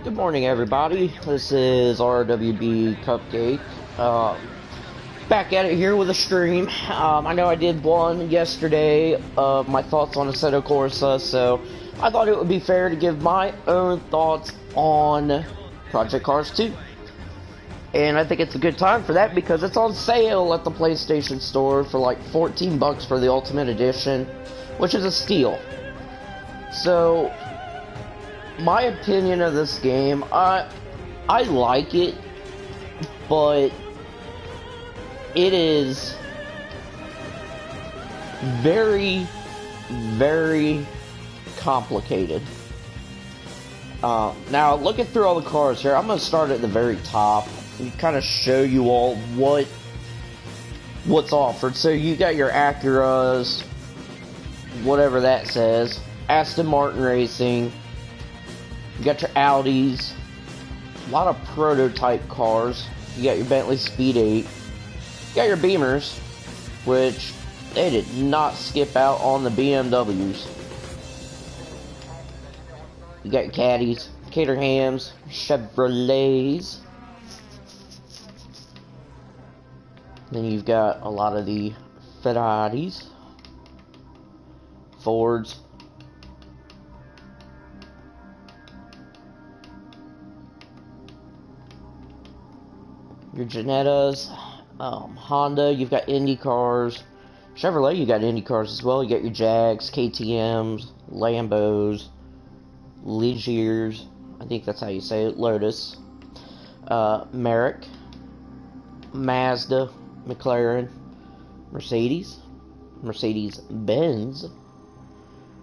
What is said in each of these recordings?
Good morning, everybody. This is RWB Cupcake. Back at it here with a stream. I know I did one yesterday of my thoughts on Assetto Corsa, so I thought it would be fair to give my own thoughts on Project Cars 2. And I think it's a good time for that because it's on sale at the PlayStation Store for like 14 bucks for the Ultimate Edition, which is a steal. So, my opinion of this game, I like it, but it is very, very complicated. Now, looking through all the cars here, I'm going to start at the very top and kind of show you all what's offered. So you got your Acuras, whatever that says, Aston Martin Racing. You got your Audis, a lot of prototype cars. You got your Bentley Speed 8. You got your Beamers, which they did not skip out on the BMWs. You got your Caddies, Caterhams, Chevrolets. Then you've got a lot of the Ferraris, Fords. Your Janettas, Honda, you've got Indy cars. Chevrolet, you got Indy cars as well. You got your Jags, KTMs, Lambos, Ligiers, I think that's how you say it, Lotus, Merrick, Mazda, McLaren, Mercedes-Benz,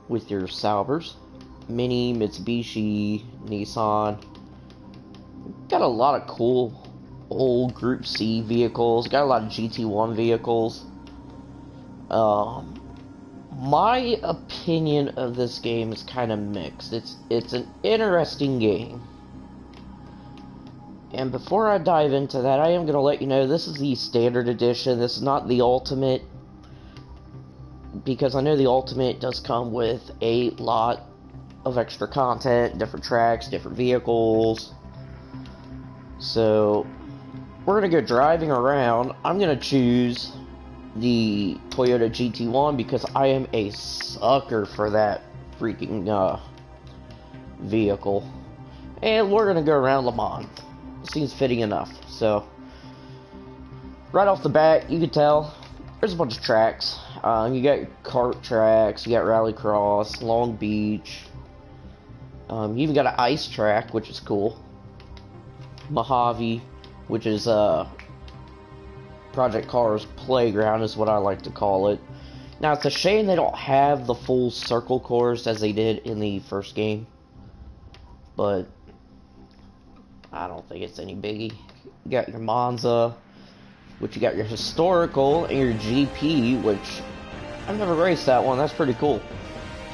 with your Saubers, Mini, Mitsubishi, Nissan. Got a lot of cool old Group C vehicles. Got a lot of GT1 vehicles. My opinion of this game is kind of mixed. It's an interesting game. And before I dive into that, I am going to let you know this is the standard edition. This is not the ultimate, because I know the ultimate does come with a lot of extra content, different tracks, different vehicles. So we're going to go driving around. I'm going to choose the Toyota GT1 because I am a sucker for that freaking vehicle. And we're going to go around Le Mans. Seems fitting enough. So, right off the bat, you can tell there's a bunch of tracks. You got your kart tracks, you got Rallycross, Long Beach. You even got an ice track, which is cool. Mojave, which is Project Cars Playground is what I like to call it. Now, it's a shame they don't have the full circle course as they did in the first game, but I don't think it's any biggie. You got your Monza, which you got your historical, and your GP, which I've never raced that one. That's pretty cool.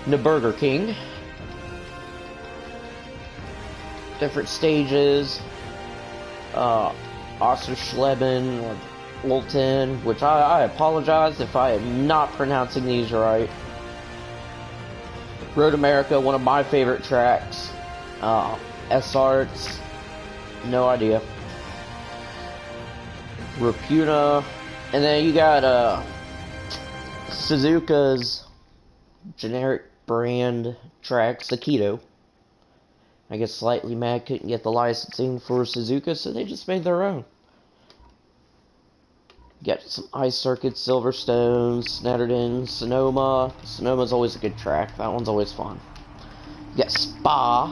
Nürburgring. Different stages. Ossersleben, or Lulton, which I apologize if I am not pronouncing these right. Road America, one of my favorite tracks. S-Arts, no idea. Reputa, and then you got Suzuka's generic brand track, Sakito. I guess Slightly Mad couldn't get the licensing for Suzuka, so they just made their own. Got some ice circuits, Silverstone, Snetterton, Sonoma. Sonoma's always a good track. That one's always fun. You got Spa.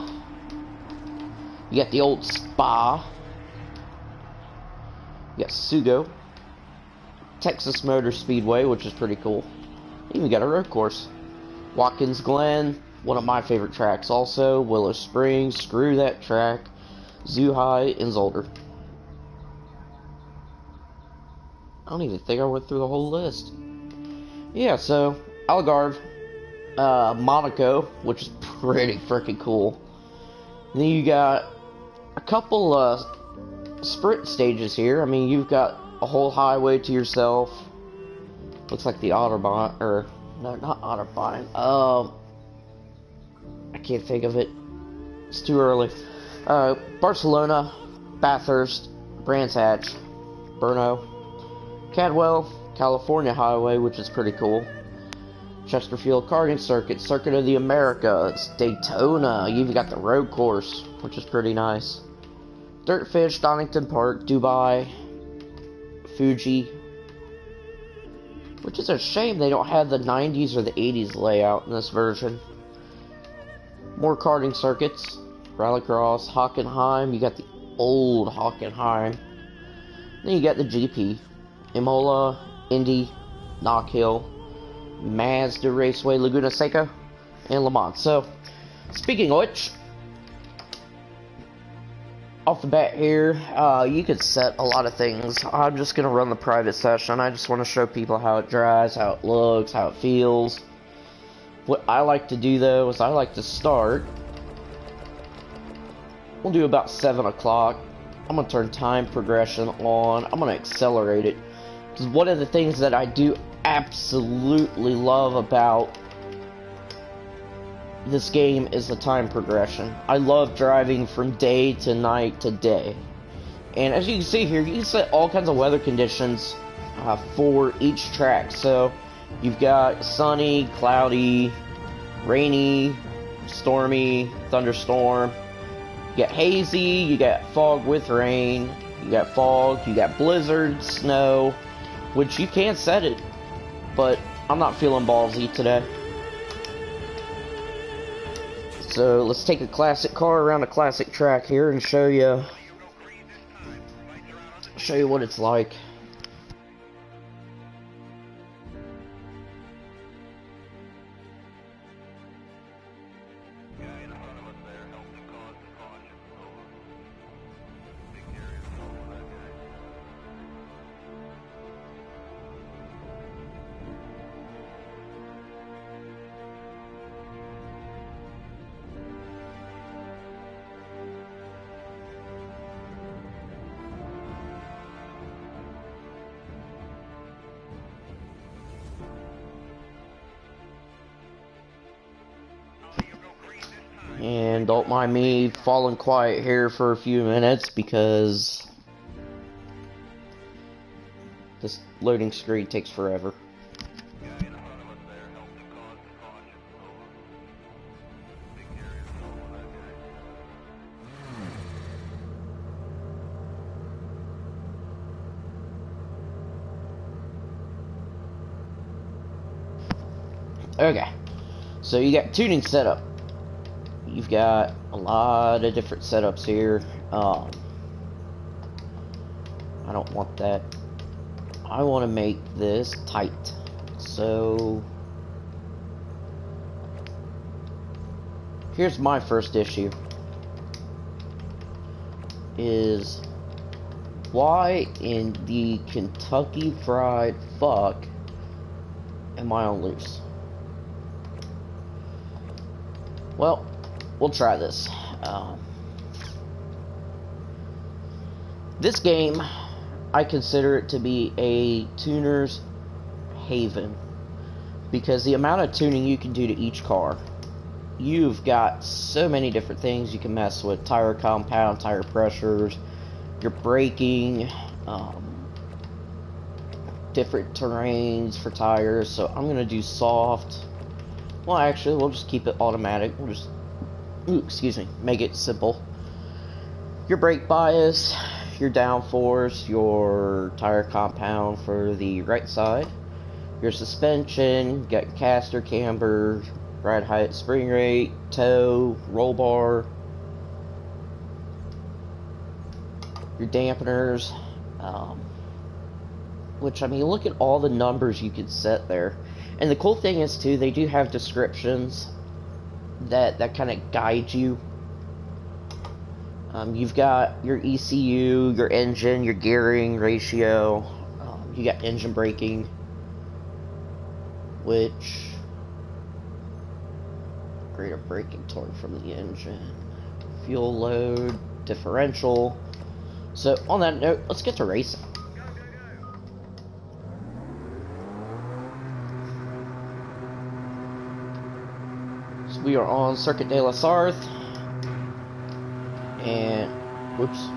You got the old Spa. You got Sugo. Texas Motor Speedway, which is pretty cool. You even got a road course. Watkins Glen, one of my favorite tracks also. Willow Springs, screw that track. Zhuhai and Zolder. I don't even think I went through the whole list. Yeah, so Algarve, Monaco, which is pretty freaking cool. And then you got a couple sprint stages here. I mean, you've got a whole highway to yourself. Looks like the Autobahn, or no, not Autobahn. I can't think of it. It's too early. Barcelona, Bathurst, Brands Hatch, Brno, Cadwell, California Highway, which is pretty cool. Chesterfield Karting Circuit, Circuit of the Americas, Daytona. You even got the road course, which is pretty nice. Dirtfish, Donington Park, Dubai, Fuji. Which is a shame they don't have the 90s or the 80s layout in this version. More karting circuits. Rallycross, Hockenheim. You got the old Hockenheim. Then you got the GP. Imola, Indy, Knock Hill, Mazda Raceway, Laguna Seca, and Le Mans. So, speaking of which, off the bat here, you could set a lot of things. I'm just going to run the private session. I just want to show people how it drives, how it looks, how it feels. What I like to do, though, is I like to start. We'll do about 7 o'clock. I'm going to turn time progression on. I'm going to accelerate it. Because one of the things that I do absolutely love about this game is the time progression. I love driving from day to night to day. And as you can see here, you can set all kinds of weather conditions for each track. So you've got sunny, cloudy, rainy, stormy, thunderstorm. You got hazy, you got fog with rain, you got fog, you got blizzard, snow, which you can set it, but I'm not feeling ballsy today. So let's take a classic car around a classic track here and show you what it's like. And don't mind me falling quiet here for a few minutes because this loading screen takes forever. Okay, so you got tuning setup. You've got a lot of different setups here. I don't want that. I want to make this tight. So here's my first issue. Is why in the Kentucky Fried Fuck am I on loose? Well, we'll try this. This game, I consider it to be a tuner's haven. Because the amount of tuning you can do to each car, you've got so many different things you can mess with. Tire compound, tire pressures, your braking, different terrains for tires. So I'm going to do soft. Well, actually, we'll just keep it automatic. We'll just make it simple. Your brake bias, your downforce, your tire compound for the right side, your suspension, got caster, camber, ride height, spring rate, toe, roll bar, your dampeners, which, I mean, look at all the numbers you could set there. And the cool thing is, too, they do have descriptions that kind of guide you. You've got your ECU, your engine, your gearing ratio. You got engine braking, which greater braking torque from the engine, fuel load, differential. So on that note, let's get to racing. We are on Circuit de la Sarthe, And, whoops.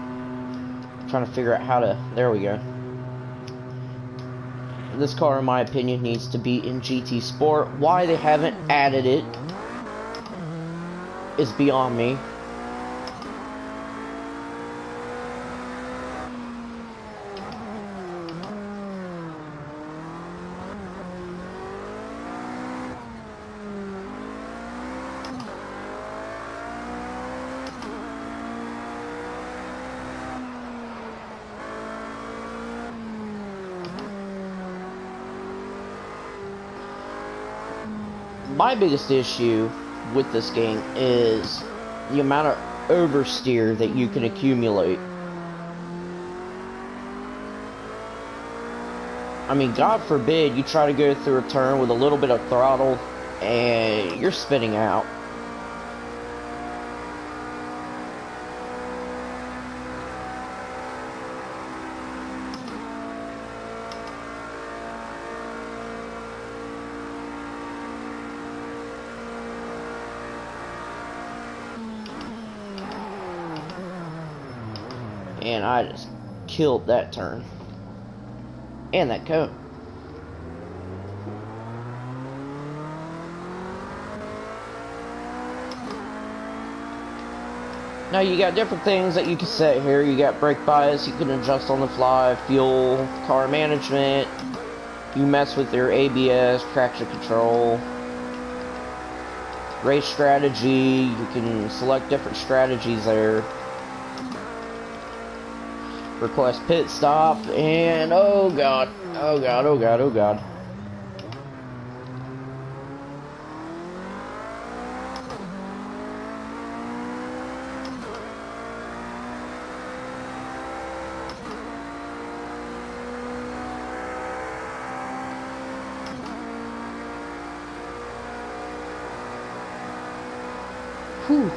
Trying to figure out how to, there we go. This car, in my opinion, needs to be in GT Sport. Why they haven't added it is beyond me. My biggest issue with this game is the amount of oversteer that you can accumulate. I mean, God forbid you try to go through a turn with a little bit of throttle and you're spinning out. And I just killed that turn. And that cone. Now you got different things that you can set here. You got brake bias, you can adjust on the fly, fuel, car management. You mess with your ABS, traction control. Race strategy, you can select different strategies there. Request pit stop, and oh god, oh god, oh god, oh god. Whew.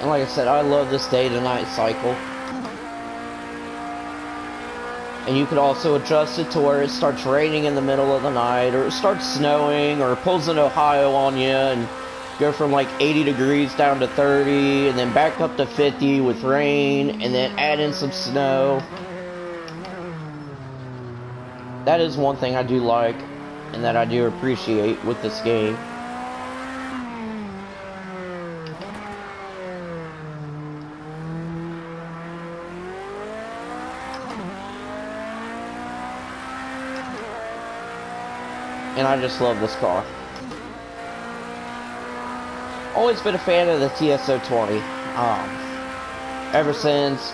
And like I said, I love this day to night cycle. And you could also adjust it to where it starts raining in the middle of the night, or it starts snowing, or it pulls in Ohio on you and go from like 80 degrees down to 30, and then back up to 50 with rain, and then add in some snow. That is one thing I do like, and that I do appreciate with this game. And I just love this car. Always been a fan of the TS020. Ever since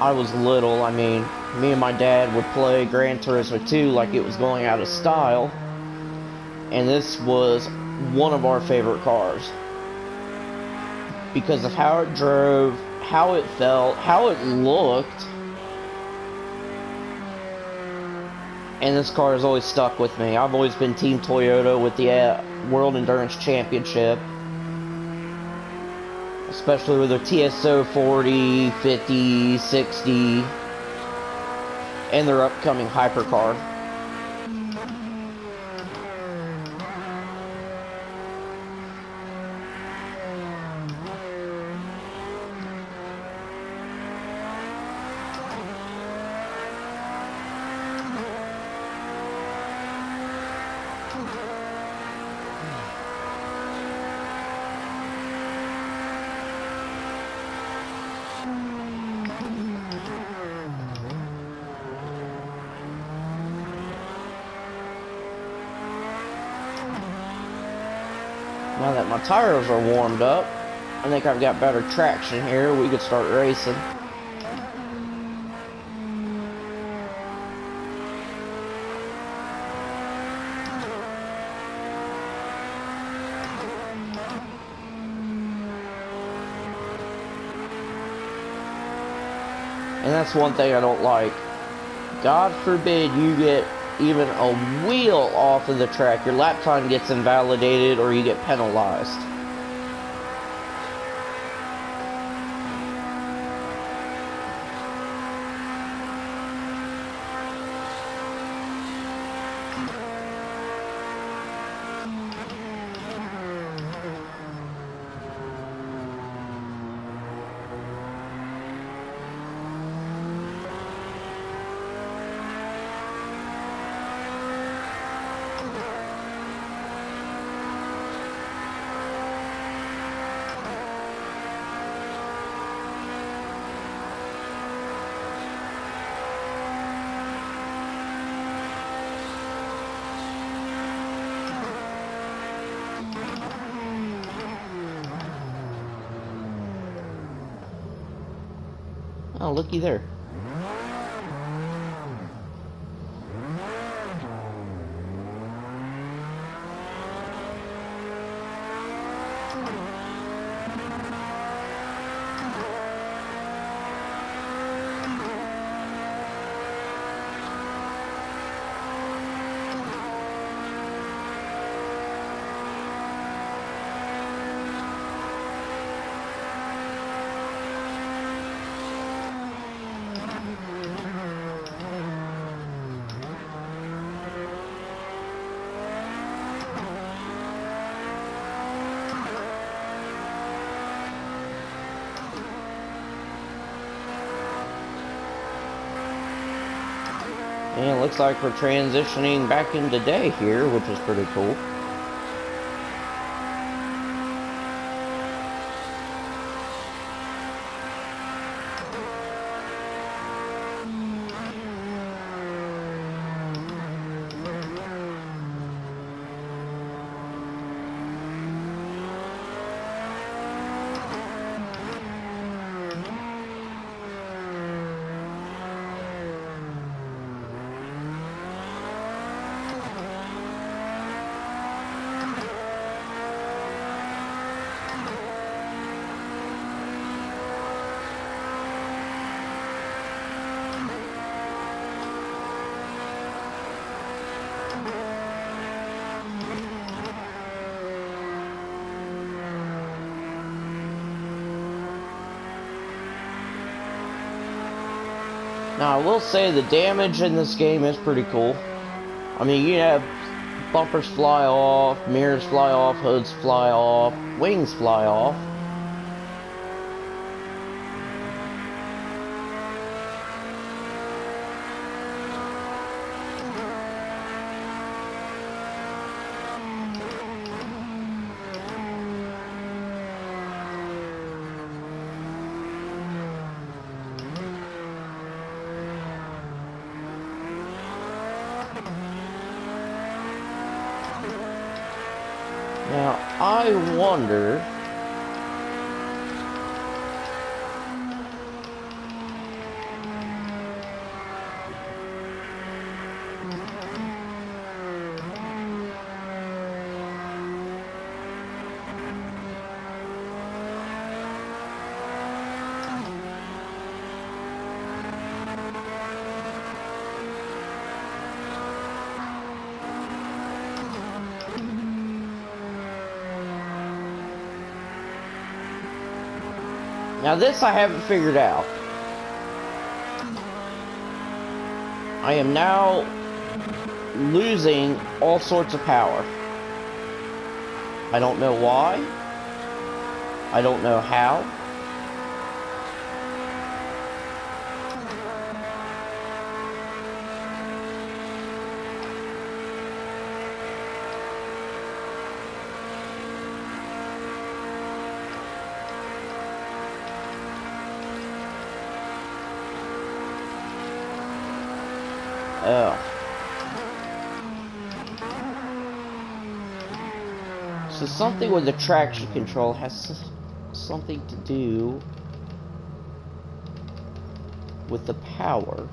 I was little, I mean, me and my dad would play Gran Turismo 2 like it was going out of style. And this was one of our favorite cars. Because of how it drove, how it felt, how it looked. And this car has always stuck with me. I've always been Team Toyota with the World Endurance Championship. Especially with their TS0 40, 50, 60. And their upcoming hypercar. Now that my tires are warmed up, I think I've got better traction here. We could start racing. And that's one thing I don't like. God forbid you get even a wheel off of the track, your lap time gets invalidated or you get penalized. Oh, looky there. And it looks like we're transitioning back into day here, which is pretty cool. Now, I will say the damage in this game is pretty cool. I mean, you have bumpers fly off, mirrors fly off, hoods fly off, wings fly off. Now, I wonder... Now this I haven't figured out. I am now losing all sorts of power. I don't know why. I don't know how. Oh. So something with the traction control has something to do with the power.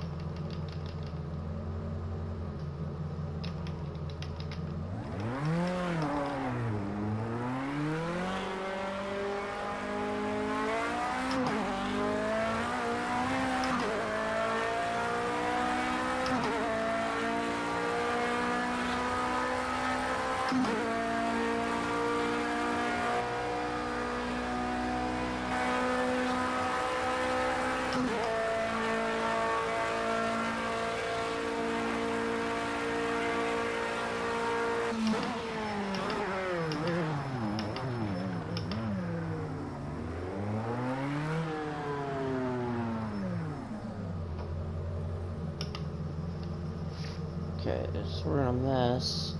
Okay, so we're gonna mess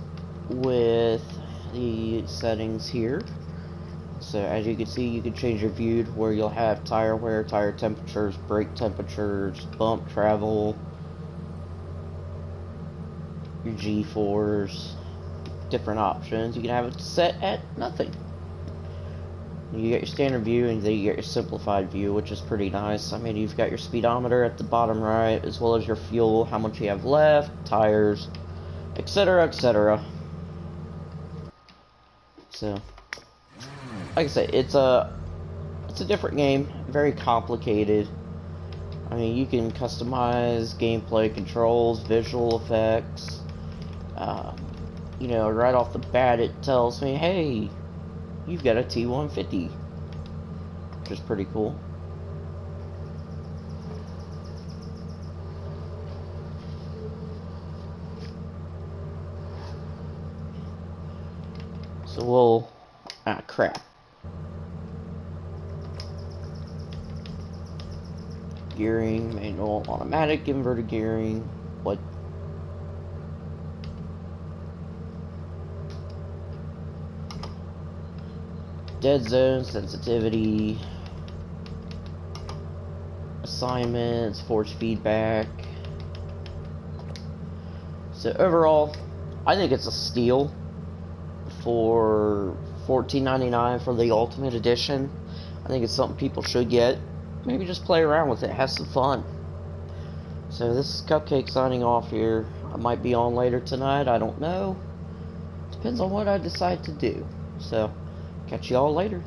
with the settings here. So as you can see, you can change your view to where you'll have tire wear, tire temperatures, brake temperatures, bump travel, your G-force, different options. You can have it set at nothing. You get your standard view, and then you get your simplified view, which is pretty nice. I mean, you've got your speedometer at the bottom right, as well as your fuel, how much you have left, tires, etc., etc. So, like I said, it's a different game, very complicated. I mean, you can customize gameplay controls, visual effects. You know, right off the bat, it tells me, hey, you've got a T150, which is pretty cool. So we'll, crap. Gearing, manual, automatic, inverted gearing, what? Dead zone, sensitivity, assignments, force feedback. So overall, I think it's a steal for $14.99 for the Ultimate Edition. I think it's something people should get. Maybe just play around with it, have some fun. So this is Cupcake signing off here. I might be on later tonight, I don't know. Depends on what I decide to do. So, catch y'all later.